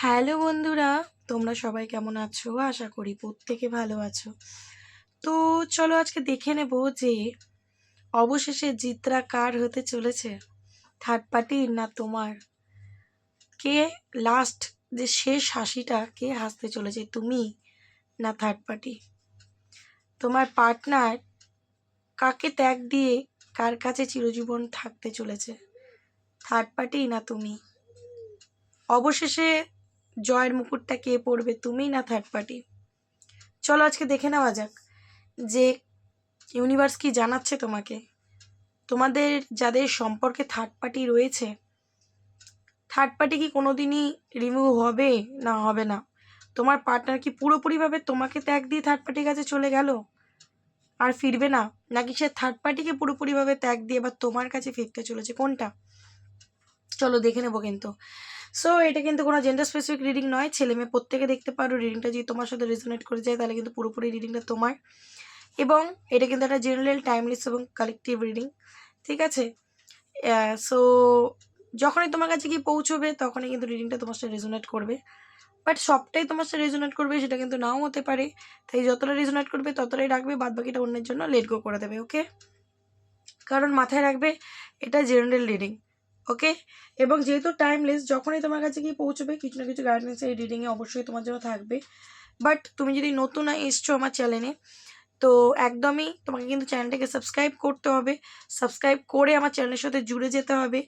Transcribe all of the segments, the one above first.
Hello বন্ধুরা, তোমরা সবাই কেমন আছো? আশা করি প্রত্যেকে ভালো আছো। তো চলো আজকে দেখে নেব যে অবশেষে জিতরা কার হতে চলেছে, থার্ড পার্টির না তোমার? কে লাস্ট, যে শেষ হাসিটা কে হাসতে চলেছে, তুমি না থার্ড পার্টি? তোমার পার্টনার কাকে ত্যাগ দিয়ে কার কাছে চিরজীবন থাকতে চলেছে, থার্ড পার্টি না তুমি? অবশেষে জয়ের মুকুটটা কে পড়বে, তুমি না থার্ড পার্টি? চলো আজকে দেখে নেওয়া যাক যে ইউনিভার্স কি জানাচ্ছে তোমাকে। তোমাদের যাদের সম্পর্কে থার্ড পার্টি রয়েছে, থার্ড পার্টি কি কোনোদিনই রিমুভ হবে না হবে না? তোমার পার্টনার কি পুরোপুরিভাবে তোমাকে ত্যাগ দিয়ে থার্ড পার্টির কাছে চলে গেল আর ফিরবে না, নাকি সে থার্ড পার্টিকে পুরোপুরিভাবে ত্যাগ দিয়ে এবার তোমার কাছে ফিরতে চলেছে? কোনটা? চলো দেখে নেবো কিন্তু। সো এটা কিন্তু কোনো জেন্ডার স্পেসিফিক রিডিং নয়, ছেলে মেয়ে প্রত্যেকে দেখতে পারো। রিডিংটা যদি তোমার সাথে রেজোনেট করে যায় তাহলে কিন্তু পুরোপুরি রিডিংটা তোমার, এবং এটা কিন্তু একটা জেনারেল, টাইমলেস এবং কালেকটিভ রিডিং। ঠিক আছে? সো যখনই তোমার কাছে গিয়ে পৌঁছবে তখনই কিন্তু রিডিংটা তোমার সাথে রেজোনেট করবে, বাট সবটাই তোমার সাথে রেজোনেট করবে সেটা কিন্তু নাও হতে পারে। তাই যতটা রেজোনেট করবে ততটাই রাখবে, বাদ বাকিটা অন্যের জন্য লেট গো করে দেবে। ওকে? কারণ মাথায় রাখবে এটা জেনারেল রিডিং। ওকে? এবং যেহেতু টাইমলেস, যখনই তোমার কাছে গিয়ে পৌঁছবে কিছু না কিছু গাইডেন্স এই রিডিংয়ে অবশ্যই তোমার জন্য থাকবে। বাট তুমি যদি নতুন এসছো আমার চ্যানেলে, তো একদমই তোমাকে কিন্তু চ্যানেলটাকে সাবস্ক্রাইব করতে হবে। সাবস্ক্রাইব করে আমার চ্যানেলের সাথে জুড়ে যেতে হবে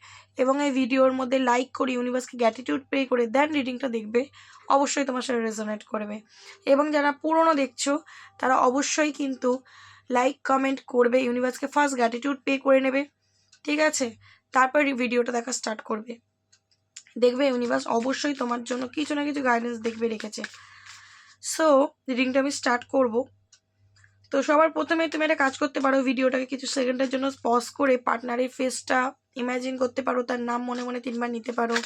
এবং এই ভিডিওর মধ্যে লাইক করে ইউনিভার্সকে গ্র্যাটিটিউড পে করে দেন রিডিংটা দেখবে, অবশ্যই তোমার সাথে রেজোনেট করবে। এবং যারা পুরনো দেখছো তারা অবশ্যই কিন্তু লাইক কমেন্ট করবে, ইউনিভার্সকে ফার্স্ট গ্র্যাটিটিউড পে করে নেবে। ঠিক আছে? তারপর ভিডিওটা দেখা স্টার্ট করবে। দেখবে ইউনিভার্স অবশ্যই তোমার জন্য কিছু না কিছু গাইডেন্স দেখবে রেখেছে। সো রিডিংটা আমি স্টার্ট করব। তো সবার প্রথমে তুমি একটা কাজ করতে পারো, ভিডিওটাকে কিছু সেকেন্ডের জন্য পজ করে পার্টনারের ফেসটা ইমাজিন করতে পারো, তার নাম মনে মনে 3বার নিতে পারো,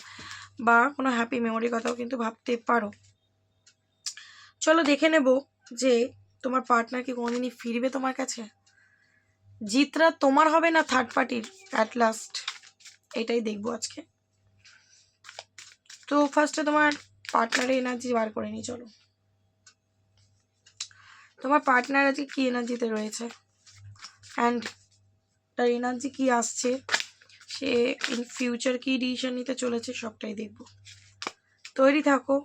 বা কোনো হ্যাপি মেমোরির কথাও কিন্তু ভাবতে পারো। চলো দেখে নেব যে তোমার পার্টনার কি কোনোদিনই ফিরবে তোমার কাছে, জিতরা তোমার হবে না থার্ড পার্টির অ্যাট লাস্ট, এটাই দেখবো আজকে। তো ফার্স্টে তোমার পার্টনারের এনার্জি বার করে নিই। চলো, তোমার পার্টনার আজকে কি এনার্জিতে রয়েছে অ্যান্ড তার এনার্জি কি আসছে, সে ইন ফিউচার কি ডিসিশন নিতে চলেছে, সবটাই দেখব। তৈরি থাকো,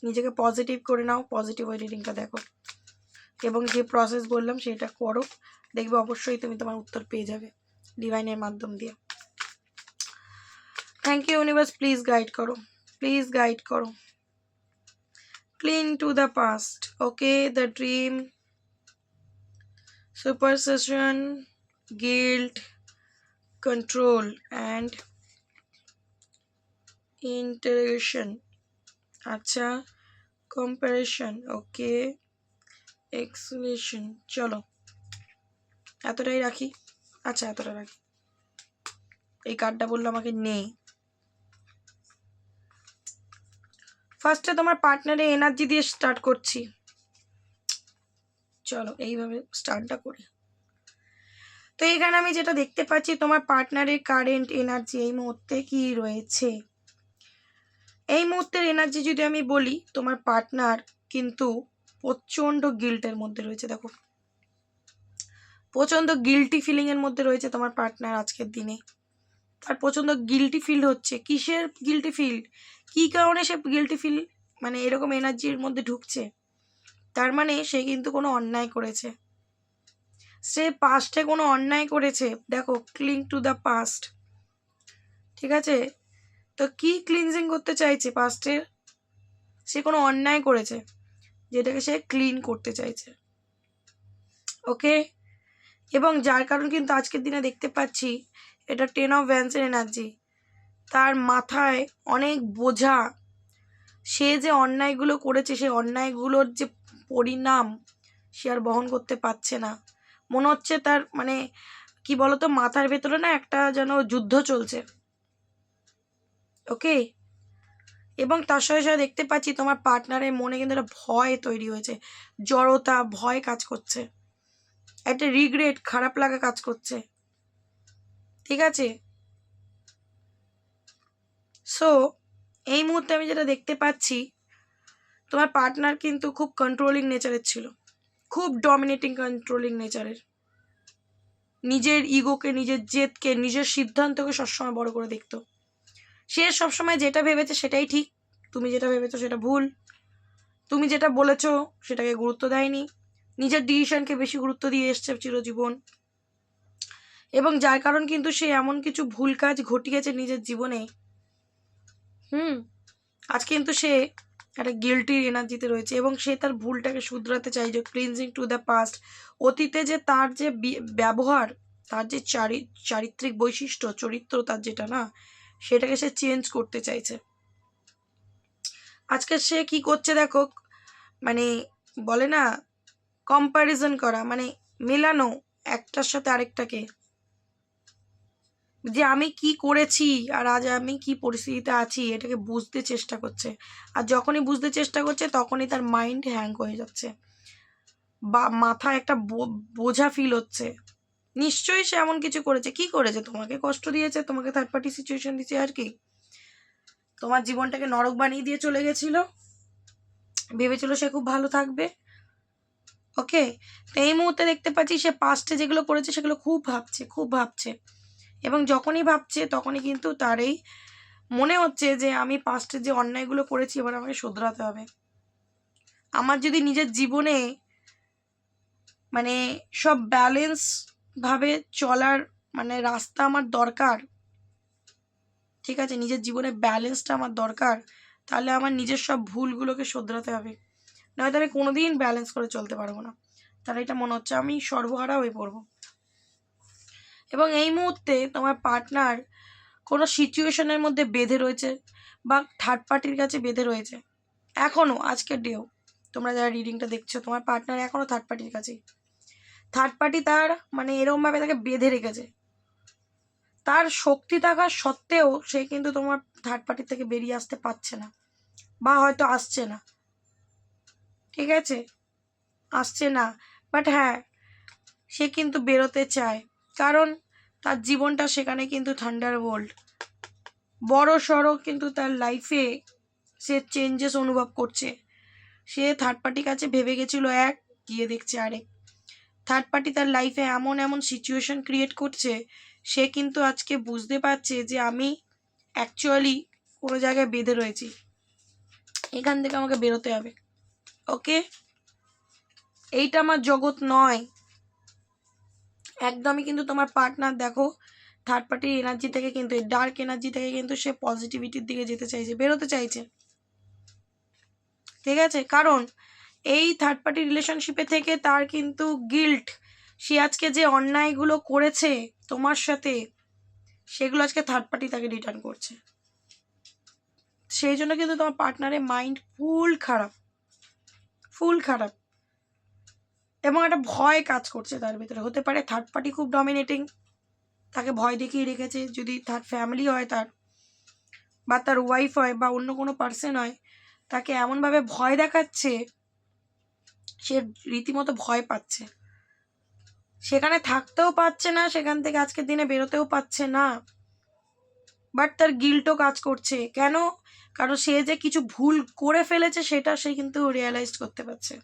নিজেকে পজিটিভ করে নাও, পজিটিভ ওই রিডিংটা দেখো এবং যে প্রসেস বললাম সেটা করো, দেখবে অবশ্যই তুমি তোমার উত্তর পেয়ে যাবে ডিভাইনের মাধ্যম দিয়ে। Thank you universe, please guide করো, প্লিজ গাইড করো। Clean to the past, okay, the dream, superstition, guilt, control and intuition, আচ্ছা, কম্পারিশন, ওকে, এক্সলেশন। চলো এতটাই রাখি। আচ্ছা এতটা রাখি, এই কার্ডটা বললো আমাকে নেই। ফার্স্টে তোমার পার্টনারের এনার্জি দিয়ে স্টার্ট করছি। চলো এইভাবে স্টার্টটা করি। তো এখানে আমি যেটা দেখতে পাচ্ছি, তোমার পার্টনারের কারেন্ট এনার্জি এই মুহূর্তে কি রয়েছে। এই মুহূর্তের এনার্জি যদি আমি বলি, তোমার পার্টনার কিন্তু প্রচণ্ড গিল্টের মধ্যে রয়েছে। দেখো, প্রচণ্ড গিল্টি ফিলিংয়ের মধ্যে রয়েছে তোমার পার্টনার আজকের দিনে। তার প্রচণ্ড গিল্টি ফিল হচ্ছে। কিসের গিল্টি ফিল, কী কারণে সে গিল্টি ফিল, মানে এরকম এনার্জির মধ্যে ঢুকছে, তার মানে সে কিন্তু কোনো অন্যায় করেছে, সে পাস্টে কোনো অন্যায় করেছে। দেখো, ক্লিং টু দ্য পাস্ট। ঠিক আছে? তো কি ক্লিনজিং করতে চাইছে পাস্টের? সে কোনো অন্যায় করেছে যেটাকে সে ক্লিন করতে চাইছে। ওকে? এবং যার কারণ কিন্তু আজকের দিনে দেখতে পাচ্ছি এটা 10 অফ ভ্যান্সের এনার্জি। তার মাথায় অনেক বোঝা, সে যে অন্যায়গুলো করেছে সেই অন্যায়গুলোর যে পরিণাম সে আর বহন করতে পারছে না। মনে হচ্ছে তার, মানে কি বলতো, মাথার ভেতরে না একটা যেন যুদ্ধ চলছে। ওকে? এবং তার সাথে সাথে দেখতে পাচ্ছি তোমার পার্টনারের মনে কিন্তু একটা ভয় তৈরি হয়েছে, জড়তা, ভয় কাজ করছে, একটা রিগ্রেট, খারাপ লাগা কাজ করছে। ঠিক আছে? সো এই মুহূর্তে আমি যেটা দেখতে পাচ্ছি, তোমার পার্টনার কিন্তু খুব কন্ট্রোলিং নেচারের ছিল, খুব ডমিনেটিং কন্ট্রোলিং নেচারের। নিজের ইগোকে, নিজের জেদকে, নিজের সিদ্ধান্তকে সবসময় বড় করে দেখতো। সে সবসময় যেটা ভেবেছে সেটাই ঠিক, তুমি যেটা ভেবেছো সেটা ভুল। তুমি যেটা বলেছো সেটাকে গুরুত্ব দেয়নি, নিজের ডিসিশনকে বেশি গুরুত্ব দিয়ে এসছে চিরজীবন। এবং যার কারণ কিন্তু সে এমন কিছু ভুল কাজ ঘটিয়েছে নিজের জীবনে, আজ কিন্তু সে একটা গিল্টি এনার্জিতে রয়েছে এবং সে তার ভুলটাকে শুধরাতে চাই, যে ক্লিনজিং টু দ্য পাস্ট। অতীতে যে তার যে ব্যবহার, তার যে চারিত্রিক বৈশিষ্ট্য, চরিত্র তার যেটা না, সেটাকে সে চেঞ্জ করতে চাইছে। আজকে সে কি করছে দেখো, মানে বলে না কম্প্যারিজন করা, মানে মেলানো একটার সাথে আরেকটাকে, যে আমি কি করেছি আর আজ আমি কি পরিস্থিতিতে আছি এটাকে বুঝতে চেষ্টা করছে। আর যখনই বুঝতে চেষ্টা করছে তখনই তার মাইন্ড হ্যাং হয়ে যাচ্ছে বা মাথায় একটা বোঝা ফিল হচ্ছে। নিশ্চয়ই সে এমন কিছু করেছে। কি করেছে? তোমাকে কষ্ট দিয়েছে, তোমাকে থার্ড পার্টি সিচুয়েশন দিয়েছে, আর কি তোমার জীবনটাকে নরক বানিয়ে দিয়ে চলে গেছিল, ভেবেছিল সে খুব ভালো থাকবে। ওকে, তো এই মুহূর্তে দেখতে পাচ্ছি সে পাস্টে যেগুলো করেছে সেগুলো খুব ভাবছে এবং যখনই ভাবছে তখনই কিন্তু তার এই মনে হচ্ছে যে আমি পাস্টে যে অন্যায়গুলো করেছি এবার আমাকে শোধরাতে হবে। আমার যদি নিজের জীবনে মানে সব ব্যালেন্স ভাবে চলার মানে রাস্তা আমার দরকার, ঠিক আছে, নিজের জীবনে ব্যালেন্সটা আমার দরকার, তাহলে আমার নিজের সব ভুলগুলোকে শোধরাতে হবে, নয়তো আমি কোনোদিন ব্যালেন্স করে চলতে পারবো না। তাহলে এটা মনে হচ্ছে আমি সর্বহারা হয়ে পড়বো। এবং এই মুহূর্তে তোমার পার্টনার কোনো সিচুয়েশনের মধ্যে বেঁধে রয়েছে বা থার্ড পার্টির কাছে বেঁধে রয়েছে এখনও, আজকের ডেও তোমরা যারা রিডিংটা দেখছো, তোমার পার্টনার এখনও থার্ড পার্টির কাছে। থার্ড পার্টি তার মানে এরকমভাবে তাকে বেঁধে রেখেছে, তার শক্তি থাকা সত্ত্বেও সে কিন্তু তোমার থার্ড পার্টির থেকে বেরিয়ে আসতে পারছে না, বা হয়তো আসছে না, ঠিক আছে, আসছে না। বাট হ্যাঁ, সে কিন্তু বেরোতে চায়, কারণ তার জীবনটা সেখানে কিন্তু থান্ডারবোল্ট, বড় সড়ো কিন্তু তার লাইফে সে চেঞ্জেস অনুভব করছে। সে থার্ড পার্টির কাছে ভেবে গেছিল এক, গিয়ে দেখছে আরেক। থার্ড পার্টি তার লাইফে এমন এমন সিচুয়েশন ক্রিয়েট করছে, সে কিন্তু আজকে বুঝতে পারছে যে আমি অ্যাকচুয়ালি কোনো জায়গায় বেঁধে রয়েছি, এখান থেকে আমাকে বেরোতে হবে। ওকে, এইটা আমার জগৎ নয় একদমই। কিন্তু তোমার পার্টনার দেখো থার্ড পার্টির এনার্জি থেকে কিন্তু, এই ডার্ক এনার্জি থেকে কিন্তু সে পজিটিভিটির দিকে যেতে চাইছে, বেরোতে চাইছে, ঠিক আছে। কারণ এই থার্ড পার্টি রিলেশনশিপে থেকে তার কিন্তু গিল্ট, সে আজকে যে অন্যায়গুলো করেছে তোমার সাথে সেগুলো আজকে থার্ড পার্টি তাকে রিটার্ন করছে। সেই জন্য কিন্তু তোমার পার্টনারের মাইন্ড ফুল খারাপ এবং একটা ভয় কাজ করছে তার ভিতরে। হতে পারে থার্ড পার্টি খুব ডমিনেটিং, তাকে ভয় দেখিয়ে রেখেছে। যদি তার ফ্যামিলি হয় তার, বা তার ওয়াইফ হয়, বা অন্য কোনো পার্সন হয়, তাকে এমনভাবে ভয় দেখাচ্ছে, সে রীতিমতো ভয় পাচ্ছে, সেখানে থাকতেও পারছে না, সেখান থেকে আজকের দিনে বেরোতেও পারছে না। বাট তার গিল্টও কাজ করছে। কেন? কারণ সে যে কিছু ভুল করে ফেলেছে সেটা সে কিন্তু রিয়েলাইজ করতে পারছে।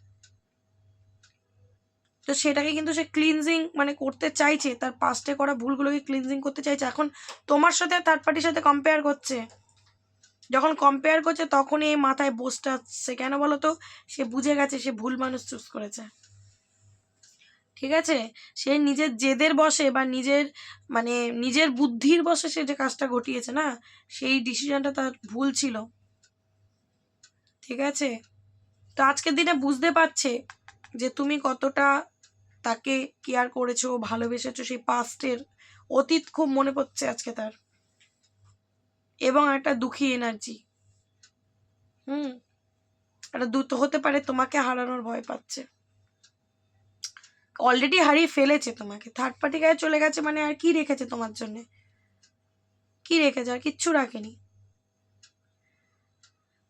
তো সেটাকে কিন্তু সে ক্লিনজিং মানে করতে চাইছে, তার পাস্টে করা ভুলগুলোকে ক্লিনজিং করতে চাইছে। এখন তোমার সাথে থার্ড পার্টির সাথে কম্পেয়ার করছে, যখন কম্পেয়ার করছে তখনই এই মাথায় বোঝটা আসছে। কেন বলো তো? সে বুঝে গেছে সে ভুল মানুষ চুজ করেছে, ঠিক আছে। সে নিজের জেদের বসে বা নিজের মানে নিজের বুদ্ধির বসে সে যে কাজটা ঘটিয়েছে না, সেই ডিসিশনটা তার ভুল ছিল, ঠিক আছে। তো আজকের দিনে বুঝতে পারছে যে তুমি কতটা তাকে কেয়ার করেছো, ভালোবেসেছো। সেই পাস্টের অতীত খুব মনে পড়ছে আজকে তার, এবং একটা দুঃখী এনার্জি। একটা হতে পারে তোমাকে হারানোর ভয় পাচ্ছে, অলরেডি হারিয়ে ফেলেছে তোমাকে, থার্ড পার্টি গায়ে চলে গেছে, মানে আর কি রেখেছে তোমার জন্য? কি রেখেছে? আর কিচ্ছু রাখেনি।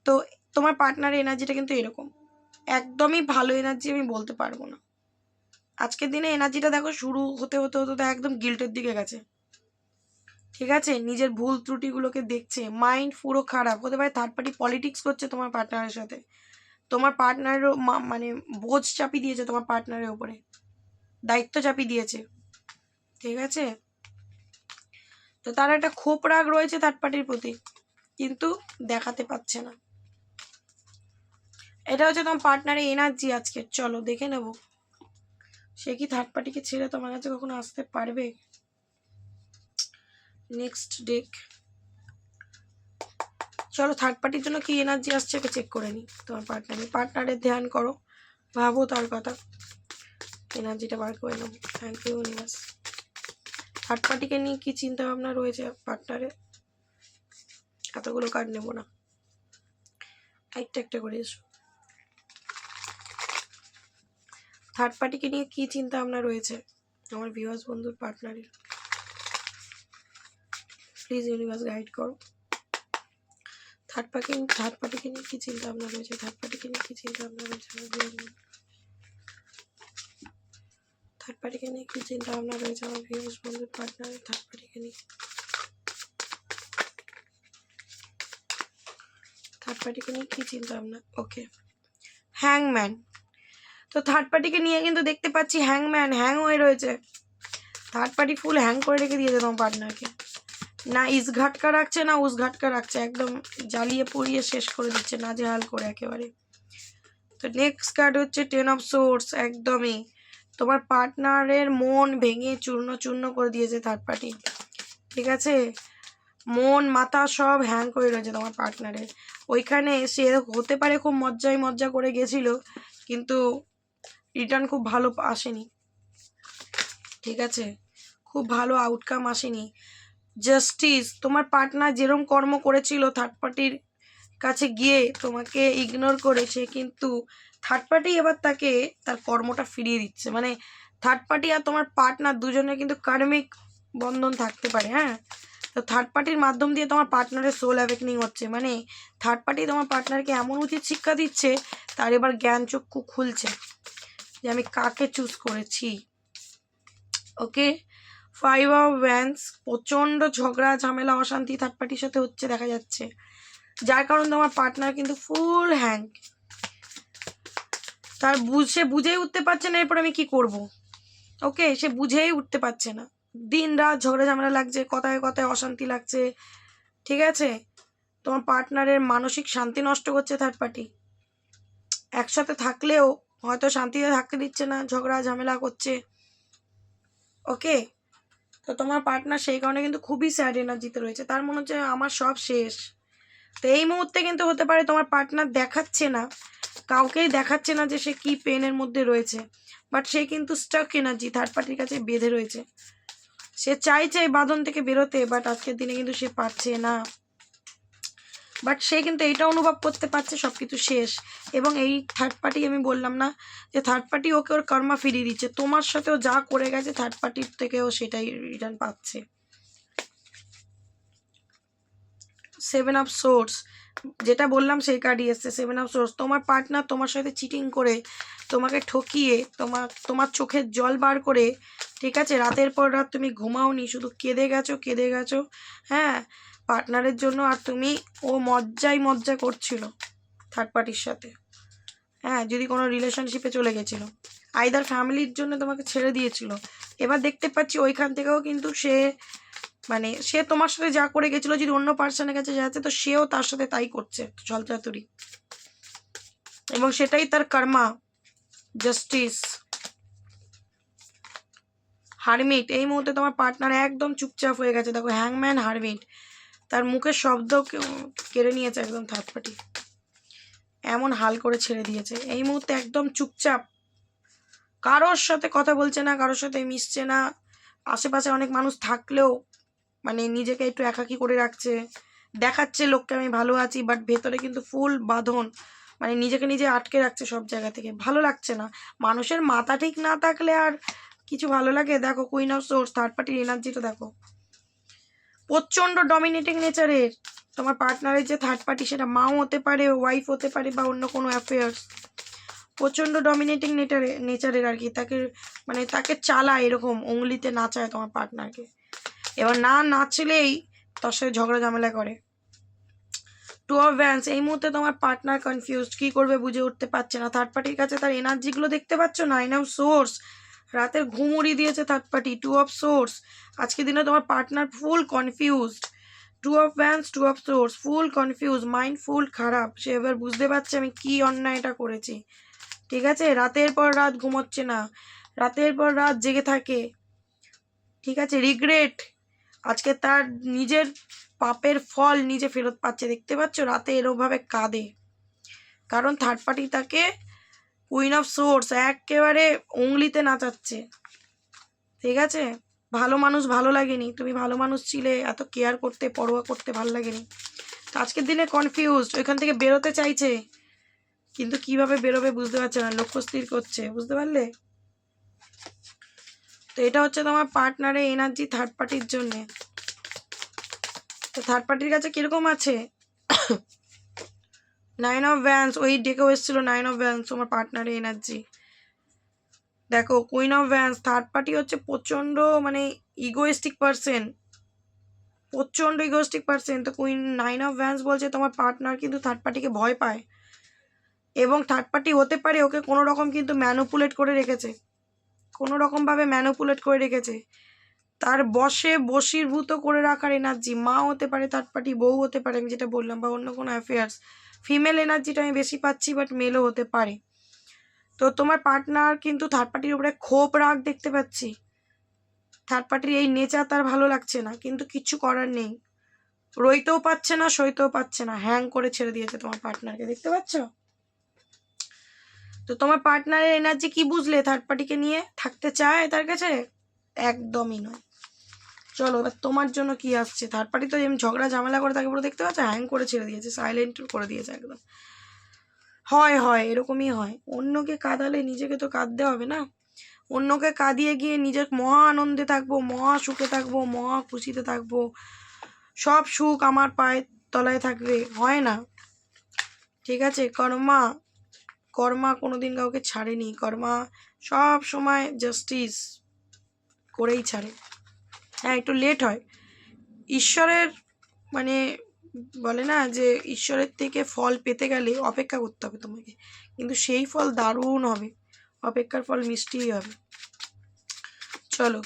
তো তোমার পার্টনারের এনার্জিটা কিন্তু এরকম, একদমই ভালো এনার্জি আমি বলতে পারবো না। আজকের দিনে এনার্জিটা দেখো শুরু হতে হতে হতে একদম গিল্টের দিকে গেছে, ঠিক আছে। নিজের ভুল ত্রুটিগুলোকে দেখছে, মাইন্ড পুরো খারাপ। হতে পারে থার্ড পার্টি পলিটিক্স করছে তোমার পার্টনারের সাথে, তোমার পার্টনারেরও মানে বোঝ চাপিয়ে দিয়েছে তোমার পার্টনারের উপরে, দায়িত্ব চাপিয়ে দিয়েছে, ঠিক আছে? তো তার একটা ক্ষোভ রাগ রয়েছে থার্ড পার্টির প্রতি, কিন্তু দেখাতে পাচ্ছে না। এটা হচ্ছে তোমার পার্টনারের এনার্জি আজকে। চলো দেখে নেব সে কি থার্ড পার্টিকে ছেড়ে তোমার কাছে কখনো আসতে পারবে। নেক্সট ডেক, চলো থার্ড পার্টির জন্য কি এনার্জি আসছে চেক করে নি। তোমার পার্টনারের ধ্যান করো, ভাবো তার কথা, এনার্জিটা বার করে নেবো। Thank you universe. থার্ড পার্টিকে নিয়ে কি চিন্তা ভাবনা রয়েছে পার্টনারের, এতগুলো কার্ড নেবো না, একটা একটা করে এসো। থার্ড পার্টিকে নিয়ে কি চিন্তা ভাবনা রয়েছে আমার ভিউয়ার্স বন্ধুর পার্টনারের, প্লিজ ইউনিভার্স গাইড করো। থার্ড পার্টিকে নিয়ে কি চিন্তা ভাবনা রয়েছে, থার্ড পার্টিকে নিয়ে কি চিন্তা ভাবনা রয়েছে আমার ভিউয়ার্স, থার্ড পার্টিকে নিয়ে কি চিন্তা ভাবনা রয়েছে আমার ভিউয়ার্স বন্ধুর পার্টনারের, থার্ড পার্টিকে নিয়ে, থার্ড পার্টিকে নিয়ে কি চিন্তা ভাবনা। ওকে, হ্যাংম্যান। তো থার্ড পার্টিকে নিয়ে কিন্তু দেখতে পাচ্ছি হ্যাংম্যান হ্যাং হয়ে রয়েছে। থার্ড পার্টি ফুল হ্যাং করে রেখে দিয়েছে তোমার পার্টনারকে, না ইস ঘাটকা রাখছে না উস ঘাটকা রাখছে, একদম জ্বালিয়ে পুড়িয়ে শেষ করে দিচ্ছে নাজেহাল করে একেবারে। তো নেক্সট কার্ড হচ্ছে 10 অফ সোর্স। একদমই তোমার পার্টনারের মন ভেঙে চূর্ণ চূর্ণ করে দিয়েছে থার্ড পার্টি, ঠিক আছে? মন মাথা সব হ্যাং করে রয়েছে তোমার পার্টনারের। ওইখানে সে হতে পারে খুব মজা করে গেছিল, কিন্তু রিটার্ন খুব ভালো আসেনি, ঠিক আছে? খুব ভালো আউটকাম আসেনি। জাস্টিস, তোমার পার্টনার যেরকম কর্ম করেছিল থার্ড পার্টির কাছে গিয়ে তোমাকে ইগনোর করে, সে কিন্তু থার্ড পার্টি এবার তাকে তার কর্মটা ফিরিয়ে দিচ্ছে। মানে থার্ড পার্টি আর তোমার পার্টনার দুজনে কিন্তু কার্মিক বন্ধন থাকতে পারে, হ্যাঁ? তো থার্ড পার্টির মাধ্যম দিয়ে তোমার পার্টনারের সোল অ্যাওয়েকনিং হচ্ছে, মানে থার্ড পার্টি তোমার পার্টনারকে এমন উচিত শিক্ষা দিচ্ছে, তার এবার জ্ঞান চক্ষু খুলছে যে আমি কাকে চুজ করেছি। ওকে, 5 অফ ওয়ান্ডস, প্রচণ্ড ঝগড়া ঝামেলা অশান্তি থার্ড পার্টির সাথে হচ্ছে দেখা যাচ্ছে, যার কারণে তোমার পার্টনার কিন্তু ফুল হ্যাং। সে বুঝেই উঠতে পারছে না এরপর আমি কি করব। ওকে, সে বুঝেই উঠতে পারছে না, দিন রাত ঝগড়া ঝামেলা লাগছে, কথায় কথায় অশান্তি লাগছে, ঠিক আছে? তোমার পার্টনারের মানসিক শান্তি নষ্ট করছে থার্ড পার্টি। একসাথে থাকলেও হয়তো শান্তিতে থাকতে দিচ্ছে না, ঝগড়া ঝামেলা করছে। ওকে, তো তোমার পার্টনার সেই কারণে কিন্তু খুবই স্যাড এনার্জিতে রয়েছে, তার মনে হচ্ছে আমার সব শেষ। তো এই মুহূর্তে কিন্তু হতে পারে তোমার পার্টনার দেখাচ্ছে না, কাউকেই দেখাচ্ছে না যে সে কি পেনের মধ্যে রয়েছে, বাট সে কিন্তু স্টাক এনার্জি থার্ড পার্টির কাছে বেঁধে রয়েছে। সে চাইছে এই বাঁধন থেকে বেরোতে, বাট আজকের দিনে কিন্তু সে পারছে না। বাট সে কিন্তু এইটা অনুভব করতে পারছে সব কিছু শেষ, এবং এই থার্ড পার্টি, আমি বললাম না যে থার্ড পার্টি ওকে ওর কর্মা ফিরিয়ে দিচ্ছে, তোমার সাথেও যা করে গেছে থার্ড পার্টির থেকেও সেটাই রিটার্ন পাচ্ছে। 7 অফ সোর্স, যেটা বললাম সেই কার্ডই এসছে 7 অফ সোর্স। তোমার পার্টনার তোমার সাথে চিটিং করে, তোমাকে ঠকিয়ে, তোমার চোখের জল বার করে, ঠিক আছে? রাতের পর রাত তুমি ঘুমাওনি, শুধু কেঁদে গেছো, হ্যাঁ, পার্টনারের জন্য। আর তুমি, ও মজ্জা করছিল থার্ড পার্টির সাথে, হ্যাঁ, যদি কোনো রিলেশনশিপে চলে গেছিল, আইদার ফ্যামিলির জন্য তোমাকে ছেড়ে দিয়েছিল। এবার দেখতে পাচ্ছি ওইখান থেকেও কিন্তু সে তোমার সাথে যা করে গেছিলো, যদি অন্য পার্সনের কাছে যাচ্ছে তো সেও তার সাথে তাই করছে ছলচাতুরি, এবং সেটাই তার কর্মা। জাস্টিস, হারমিট, এই মুহূর্তে তোমার পার্টনার একদম চুপচাপ হয়ে গেছে। দেখো, হ্যাংম্যান, হারমিট, তার মুখের শব্দ কেড়ে নিয়েছে একদম থার্ড পার্টি, এমন হাল করে ছেড়ে দিয়েছে। এই মুহূর্তে একদম চুপচাপ, কারোর সাথে কথা বলছে না, কারোর সাথে মিশছে না, আশেপাশে অনেক মানুষ থাকলেও মানে নিজেকে একটু একাকী করে রাখছে, দেখাচ্ছে লোককে আমি ভালো আছি, বাট ভেতরে কিন্তু ফুল বাঁধন, মানে নিজেকে নিজে আটকে রাখছে সব জায়গা থেকে, ভালো লাগছে না। মানুষের মাথা ঠিক না থাকলে আর কিছু ভালো লাগে? দেখো, কুইন অফ সোর্স, থার্ড পার্টির এনার্জিটা দেখো, প্রচণ্ড ডমিনেটিং নেচারের তোমার পার্টনারের যে থার্ড পার্টি, সেটা মাও হতে পারে, ওয়াইফ হতে পারে, বা অন্য কোনো অ্যাফেয়ার্স। প্রচণ্ড ডমিনেটিং নেচারের আর কি, তাকে চালায়, এরকম উংলিতে নাচায় তোমার পার্টনারকে। এবার না নাচলেই তার সাথে ঝগড়া ঝামেলা করে। টু অফ ভ্যান্স, এই মুহূর্তে তোমার পার্টনার কনফিউজড, কি করবে বুঝে উঠতে পারছে না। থার্ড পার্টির কাছে তার এনার্জিগুলো দেখতে পাচ্ছ, 9 অফ সোর্স, রাতের ঘুম উড়িয়ে দিয়েছে থার্ড পার্টি। 2 অফ সোর্স, আজকের দিনে তোমার partner full confused. 2 of wands, 2 of swords, full confuse, mind full খারাপ। সে এবার বুঝতে পারছে আমি কি অন্যায়টা করেছি। ঠিক আছে, রাতের পর রাত ঘুমোচ্ছে না, রাতের পর রাত জেগে থাকে। ঠিক আছে, রিগ্রেট, আজকে তার নিজের পাপের ফল নিজে ফেরত পাচ্ছে। দেখতে পাচ্ছ রাতে এরকমভাবে কাঁদে, কারণ থার্ড পার্টি তাকে কুইন অফ সোর্স একেবারে উংলিতে নাচাচ্ছে। ঠিক আছে, ভালো মানুষ ভালো লাগেনি, তুমি ভালো মানুষ ছিলে, এত কেয়ার করতে, পরোয়া করতে ভালো লাগেনি। তো আজকের দিনে কনফিউজড, ওইখান থেকে বেরোতে চাইছে, কিন্তু কিভাবে বেরোবে বুঝতে পারছে না, লক্ষ্য স্থির করছে। বুঝতে পারলে? তো এটা হচ্ছে তোমার পার্টনারের এনার্জি থার্ড পার্টির জন্যে। তো থার্ড পার্টির কাছে কিরকম আছে? 9 অফ ভ্যান্স, ওই ডেকেও এসেছিল 9 অফ ভ্যান্স, তোমার পার্টনারের এনার্জি। দেখো queen of Vance, third party হচ্ছে প্রচণ্ড মানে ইগোয়েস্টিক পার্সন, প্রচণ্ড ইগোয়েস্টিক পার্সন। তো কুইন 9 অফ ভ্যান্স বলছে তোমার পার্টনার কিন্তু থার্ড পার্টিকে ভয় পায়, এবং থার্ড পার্টি হতে পারে ওকে কোনো রকম কিন্তু ম্যানুপুলেট করে রেখেছে, কোনো রকমভাবে ম্যানুপুলেট করে রেখেছে, তার বশে বশীভূত করে রাখার এনার্জি। মা হতে পারে থার্ড পার্টি, বউ হতে পারে, আমি যেটা বললাম, বা অন্য কোনো অ্যাফেয়ার্স। ফিমেল এনার্জিটা আমি বেশি পাচ্ছি, বাট মেলও হতে পারে। তো তোমার পার্টনার কিন্তু থার্ড পার্টির উপরে ক্ষোভ রাগ দেখতে পাচ্ছি। থার্ড পার্টির এই নেচার তার ভালো লাগছে না, কিন্তু কিচ্ছু করার নেই, রইতেও পাচ্ছে না, সইতেও পাচ্ছে না, হ্যাং করে ছেড়ে দিয়েছে তোমার পার্টনারকে। দেখতে পাচ্ছ? তো তোমার পার্টনারের এনার্জি কি বুঝলে? থার্ড পার্টিকে নিয়ে থাকতে চায় তার কাছে? একদমই নয়। চলো এবার তোমার জন্য কি আসছে। থার্ড পার্টি তো এমনি ঝগড়া ঝামেলা করে তাকে পুরো দেখতে পাচ্ছে হ্যাং করে ছেড়ে দিয়েছে, সাইলেন্ট করে দিয়েছে একদম। হয় হয়, এরকমই হয়। অন্যকে কাঁদালে নিজেকে তো কাঁদতে হবে না। অন্যকে কাঁদিয়ে গিয়ে নিজের মহা আনন্দে থাকবো, মহা সুখে থাকবো, মহা খুশিতে থাকবো, সব সুখ আমার পায়ের তলায় থাকবে, হয় না। ঠিক আছে, কর্মা, কর্মা কোনোদিন কাউকে ছাড়েনি, কর্মা সব সময় জাস্টিস করেই ছাড়ে। হ্যাঁ, একটু লেট হয়, ঈশ্বরের মানে বলে না যে ঈশ্বরের থেকে ফল পেতে গেলে অপেক্ষা করতে হবে তোমাকে, কিন্তু সেই ফল দারুণ হবে, অপেক্ষার ফল মিষ্টিই হবে। চলো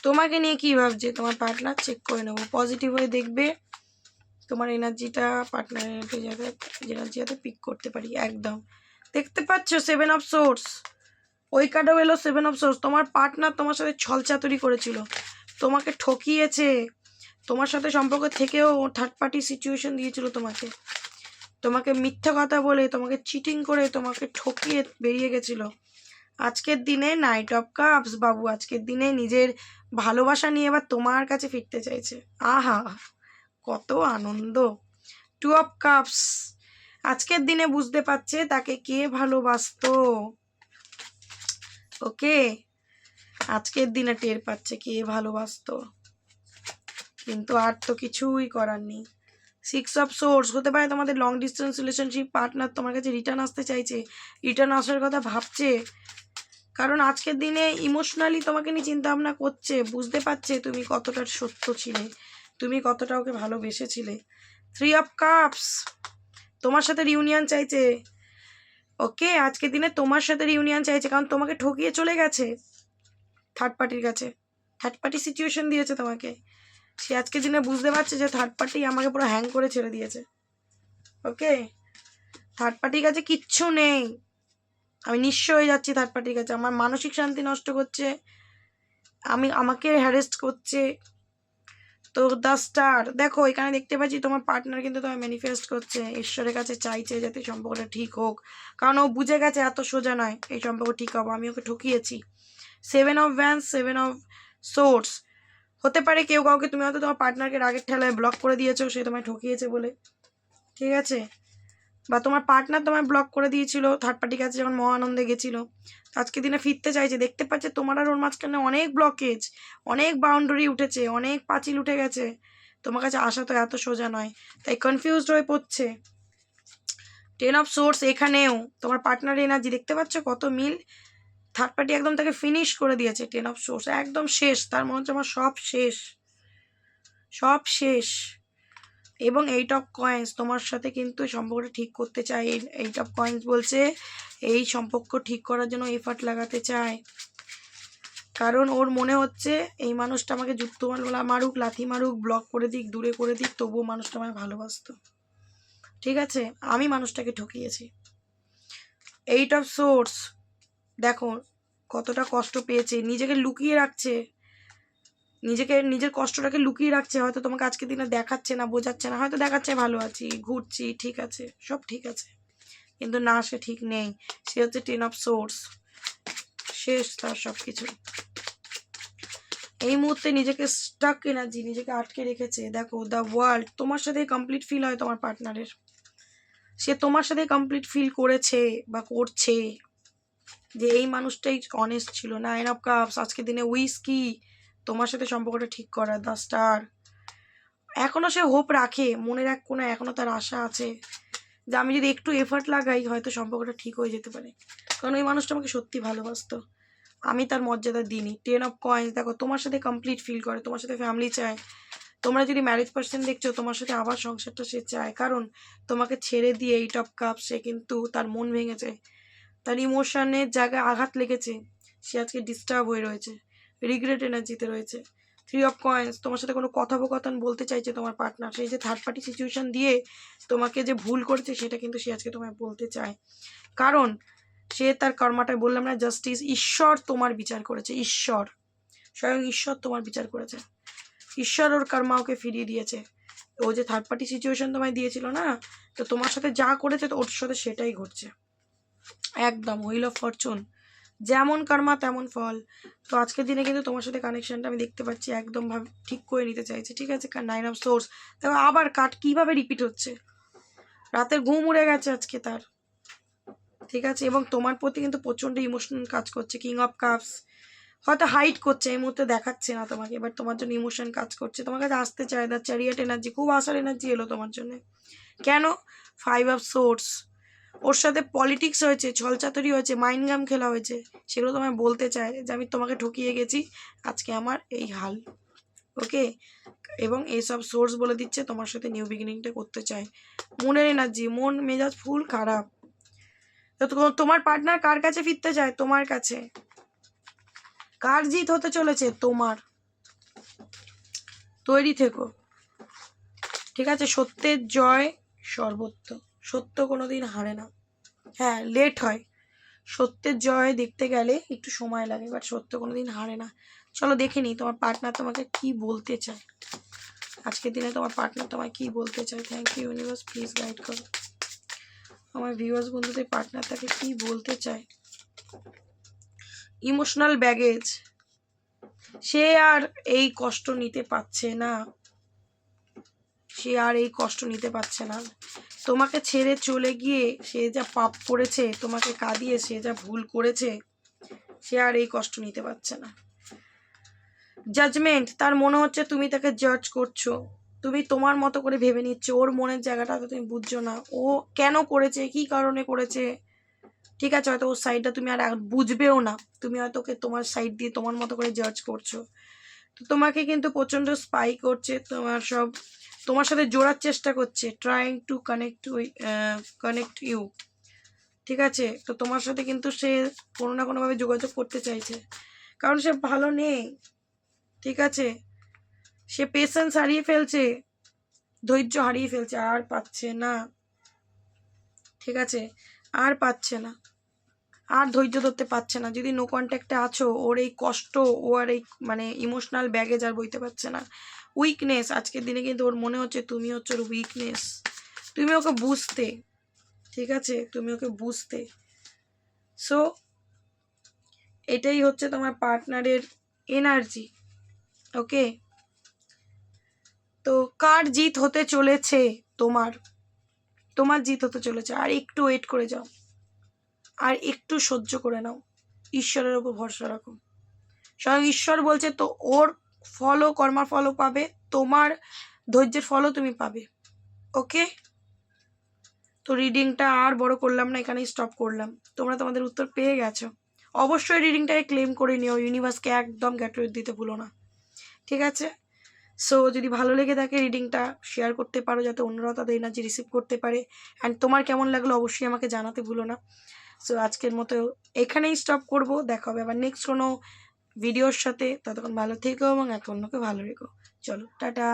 তোমাকে নিয়ে কী ভাবছে তোমার পার্টনার চেক করে নেবো, পজিটিভ হয়ে দেখবে তোমার এনার্জিটা, পার্টনারের এনার্জি যাতে পিক করতে পারি। একদম দেখতে পাচ্ছ 7 অফ সোর্স, ওই কার্ডও এলো 7 অফ সোর্স। তোমার পার্টনার তোমার সাথে ছলচাতুরি করেছিল, তোমাকে ঠকিয়েছে, তোমার সাথে সম্পর্ক থেকেও থার্ড পার্টি সিচুয়েশন দিয়েছিল তোমাকে, তোমাকে মিথ্যা কথা বলে, তোমাকে চিটিং করে, তোমাকে ঠকিয়ে বেরিয়ে গেছিল। আজকের দিনে নাইট অফ কাপস বাবু, আজকের দিনে নিজের ভালোবাসা নিয়ে এবার তোমার কাছে ফিরতে চাইছে। আহা কত আনন্দ। 2 অফ কাপস, আজকের দিনে বুঝতে পারছে তাকে কে ভালোবাসতো। ওকে, আজকের দিনে টের পাচ্ছে কে ভালোবাসতো, কিন্তু আর তো কিছুই করার নেই। 6 অফ সোর্স, হতে পারে তোমাদের লং ডিস্টেন্স রিলেশনশিপ, পার্টনার তোমার কাছে রিটার্ন আসতে চাইছে, রিটার্ন আসার কথা ভাবছে, কারণ আজকের দিনে ইমোশনালি তোমাকে নিয়ে চিন্তা ভাবনা করছে, বুঝতে পারছে তুমি কতটা সত্য ছিলে, তুমি কতটা ওকে ভালোবেসেছিলে। 3 অফ কাপস, তোমার সাথে রিউনিয়ন চাইছে। ওকে, আজকের দিনে তোমার সাথে রিউনিয়ন চাইছে, কারণ তোমাকে ঠকিয়ে চলে গেছে থার্ড পার্টির কাছে, থার্ড পার্টি সিচুয়েশন দিয়েছে তোমাকে। সে আজকের দিনে বুঝতে পারছে যে থার্ড পার্টি আমাকে পুরো হ্যাং করে ছেড়ে দিয়েছে। ওকে, থার্ড পার্টির কাছে কিচ্ছু নেই, আমি নিঃস্ব হয়ে যাচ্ছি থার্ড পার্টির কাছে, আমার মানসিক শান্তি নষ্ট করছে, আমাকে হ্যারেস্ট করছে। তো দ্য স্টার, দেখো এখানে দেখতে পাচ্ছি তোমার পার্টনার কিন্তু তোমায় ম্যানিফেস্ট করছে, ঈশ্বরের কাছে চাইছে যাতে সম্পর্কটা ঠিক হোক, কারণ ও বুঝে গেছে এত সোজা নয় এই সম্পর্ক ঠিক হবো, আমি ওকে ঠকিয়েছি। 7 অফ ভ্যান্স, 7 অফ সোর্স, হতে পারে কেউ কাউকে, তুমি হয়তো তোমার পার্টনারকে রাগের ঠেলায় ব্লক করে দিয়েছো সে তোমায় ঠকিয়েছে বলে। ঠিক আছে, বা তোমার পার্টনার তোমায় ব্লক করে দিয়েছিল থার্ড পার্টির কাছে যখন মহানন্দে গেছিলো, আজকে দিনে ফিরতে চাইছে, দেখতে পাচ্ছে তোমার আর ওর মাঝখানে অনেক ব্লকেজ, অনেক বাউন্ডারি উঠেছে, অনেক পাঁচিল উঠে গেছে, তোমার কাছে আসা তো এত সোজা নয়, তাই কনফিউজড হয়ে পড়ছে। 10 অফ সোর্স, এখানেও তোমার পার্টনার এনার্জি দেখতে পাচ্ছ কত মিল, থার্ড পার্টি একদম তাকে ফিনিশ করে দিয়েছে। 10 অফ সোর্স একদম শেষ, তার মনে হচ্ছে আমার সব শেষ, সব শেষ। এবং 8 অফ কয়েন্স তোমার সাথে কিন্তু সম্পর্কটা ঠিক করতে চায়। 8 অফ কয়েন্স বলছে এই সম্পর্ক ঠিক করার জন্য এফার্ট লাগাতে চায়, কারণ ওর মনে হচ্ছে এই মানুষটা আমাকে যুক্ত মারুক, লাথি মারুক, ব্লক করে দিক, দূরে করে দিক, তবুও মানুষটা আমায় ভালোবাসতো। ঠিক আছে, আমি মানুষটাকে ঠকিয়েছি। 8 অফ সোর্স, দেখো কতটা কষ্ট পেয়েছে, নিজেকে লুকিয়ে রাখছে, নিজের কষ্টটাকে লুকিয়ে রাখছে। হয়তো তোমাকে আজকে দিনে দেখাচ্ছে না, বোঝাচ্ছে না, হয়তো দেখাচ্ছে ভালো আছি, ঘুরছি, ঠিক আছে, সব ঠিক আছে, কিন্তু না, সে ঠিক নেই। সে হচ্ছে 10 অফ সোর্স, শেষ তার সব কিছু। এই মুহূর্তে নিজেকে স্টাক এনার্জি, নিজেকে আটকে রেখেছে। দেখো দ্য ওয়ার্ল্ড, তোমার সাথে কমপ্লিট ফিল হয় তোমার পার্টনারের, সে তোমার সাথে কমপ্লিট ফিল করেছে বা করছে যে এই মানুষটাই অনেস্ট ছিল। 9 অফ কাপস, আজকের দিনে উইস কি তোমার সাথে সম্পর্কটা ঠিক করা। দ্য স্টার, এখনো সে হোপ রাখে, মনের এক কোণে এখনো তার আশা আছে যে আমি যদি একটু এফার্ট লাগাই হয়তো সম্পর্কটা ঠিক হয়ে যেতে পারে, কারণ ওই মানুষটা আমাকে সত্যি ভালোবাসতো, আমি তার মর্যাদা দিইনি। 10 অফ কয়েন্স, দেখো তোমার সাথে কমপ্লিট ফিল করে, তোমার সাথে ফ্যামিলি চায়। তোমরা যদি ম্যারেজ পার্সন দেখছো, তোমার সাথে আবার সংসারটা সে চায়, কারণ তোমাকে ছেড়ে দিয়ে 8 অফ কাপ সে কিন্তু তার মন ভেঙেছে, তার ইমোশনের জায়গায় আঘাত লেগেছে, সে আজকে ডিস্টার্ব হয়ে রয়েছে, রিগ্রেট এনার্জিতে রয়েছে। 3 অফ কয়েন্স, তোমার সাথে কোনো কথোপকথন বলতে চাইছে তোমার পার্টনার, সেই যে থার্ড পার্টি সিচুয়েশন দিয়ে তোমাকে যে ভুল করেছে সেটা কিন্তু সে আজকে তোমায় বলতে চায়, কারণ সে তার কর্মাটায়, বললাম না জাস্টিস, ঈশ্বর তোমার বিচার করেছে, ঈশ্বর, স্বয়ং ঈশ্বর তোমার বিচার করেছে, ঈশ্বর ওর কর্মা ওকে ফিরিয়ে দিয়েছে। ও যে থার্ড পার্টি সিচুয়েশন তোমায় দিয়েছিল না, তো তোমার সাথে যা করেছে তো ওর সাথে সেটাই ঘটছে, একদম হুইল অফ ফরচুন, যেমন কর্মা তেমন ফল। তো আজকের দিনে কিন্তু তোমার সাথে কানেকশনটা আমি দেখতে পাচ্ছি একদম ভাবে ঠিক করে নিতে চাইছে। ঠিক আছে, 9 অফ সোর্স, দেখো আবার কাট কিভাবে রিপিট হচ্ছে, রাতের ঘুম উড়ে গেছে আজকে তার। ঠিক আছে, এবং তোমার প্রতি কিন্তু প্রচন্ড ইমোশনাল কাজ করছে। 3 অফ কাপস, হয়তো হাইড করছে, এই মুহূর্তে দেখাচ্ছে না তোমাকে, এবার তোমার জন্য ইমোশন কাজ করছে, তোমার কাছে আসতে চায়। দ্য চ্যারিয়ট এনার্জি, খুব আসার এনার্জি এলো তোমার জন্য। কেন? 5 অফ সোর্স, ওর সাথে পলিটিক্স হয়েছে, ছলচাতুরি হয়েছে, মাইন্ড গেম খেলা হয়েছে, সেগুলো তোমায় বলতে চায় যে আমি তোমাকে ঠকিয়ে গেছি, আজকে আমার এই হাল। ওকে, এবং এইসব সোর্স বলে দিচ্ছে তোমার সাথে নিউ বিগিনিংটা করতে চায়। মনের এনার্জি, মন মেজাজ ফুল খারাপ। তো তোমার পার্টনার কার কাছে ফিরতে চায়? তোমার কাছে। কার জিত হতে চলেছে? তোমার। তৈরি থেকো। ঠিক আছে, সত্যের জয় সর্বত্র, সত্য কোনোদিন হারে না। হ্যাঁ, লেট হয়, সত্যের জয় দেখতে গেলে একটু সময় লাগে, বাট সত্য কোনোদিন হারে না। চলো দেখে নিই তোমার পার্টনার তোমাকে কি বলতে চায় আজকের দিনে, তোমার পার্টনার তোমায় কি বলতে চায়। Thank you universe, please guide করো আমার ভিউয়ার্স বন্ধুদের, পার্টনার তাকে কি বলতে চায়। ইমোশনাল ব্যাগেজ, সে আর এই কষ্ট নিতে পারছে না, সে আর এই কষ্ট নিতে পারছে না। তোমাকে ছেড়ে চলে গিয়ে সে যা পাপ করেছে, তোমাকে কাঁদিয়ে সে যা ভুল করেছে, সে আর এই কষ্ট নিতে পারছে না। জাজমেন্ট, তার মনে হচ্ছে তুমি তাকে জাজ করছো, তুমি তোমার মতো করে ভেবে নিচ্ছ, ওর মনের জায়গাটা তো তুমি বুঝছো না, ও কেন করেছে, কি কারণে করেছে। ঠিক আছে, হয়তো ওর সাইডটা তুমি আর বুঝবেও না, তুমি হয়তো ওকে তোমার সাইড দিয়ে তোমার মতো করে জাজ করছো। তো তোমাকে কিন্তু প্রচন্ড স্পাই করছে, তোমার সাথে জোড়ার চেষ্টা করছে, ট্রাইং টু কানেক্ট ইউ। ঠিক আছে, তো তোমার সাথে কিন্তু সে কোনো না কোনোভাবে যোগাযোগ করতে চাইছে, কারণ সে ভালো নেই। ঠিক আছে, সে পেশেন্স হারিয়ে ফেলছে, ধৈর্য হারিয়ে ফেলছে, আর পাচ্ছে না। ঠিক আছে, আর পাচ্ছে না, আর ধৈর্য ধরতে পারছে না। যদি নো কন্ট্যাক্টে আছো, ওর এই কষ্ট, ও আর এই মানে ইমোশনাল ব্যাগেজ আর বইতে পারছে না। উইকনেস, আজকের দিনে কিন্তু ওর মনে হচ্ছে তুমি হচ্ছে ওর উইকনেস, তুমি ওকে বুঝতে। ঠিক আছে, তুমি ওকে বুঝতে। সো এটাই হচ্ছে তোমার পার্টনারের এনার্জি। ওকে, তো কার জিত হতে চলেছে? তোমার, তোমার জিত হতে চলেছে। আর একটু ওয়েট করে যাও, আর একটু সহ্য করে নাও, ঈশ্বরের ওপর ভরসা রাখো। স্বয়ং ঈশ্বর বলছে তো ওর ফলও, কর্মার ফলও পাবে, তোমার ধৈর্যের ফলও তুমি পাবে। ওকে, তো রিডিংটা আর বড় করলাম না, এখানেই স্টপ করলাম। তোমরা তোমাদের উত্তর পেয়ে গেছো। অবশ্যই রিডিংটাকে ক্লেম করে নিও, ইউনিভার্সকে একদম গ্র্যাটিটিউড দিতে ভুলো না। ঠিক আছে, সো যদি ভালো লেগে থাকে রিডিংটা শেয়ার করতে পারো, যাতে অন্যরাও তাদের এনার্জি রিসিভ করতে পারে। অ্যান্ড তোমার কেমন লাগলো অবশ্যই আমাকে জানাতে ভুলো না। সো আজকের মতো এখানেই স্টপ করব, দেখা হবে আবার নেক্সট কোনো ভিডিওর সাথে। ততক্ষণ ভালো থেকো এবং একে অন্যকে ভালো রেখো। চলো টাটা।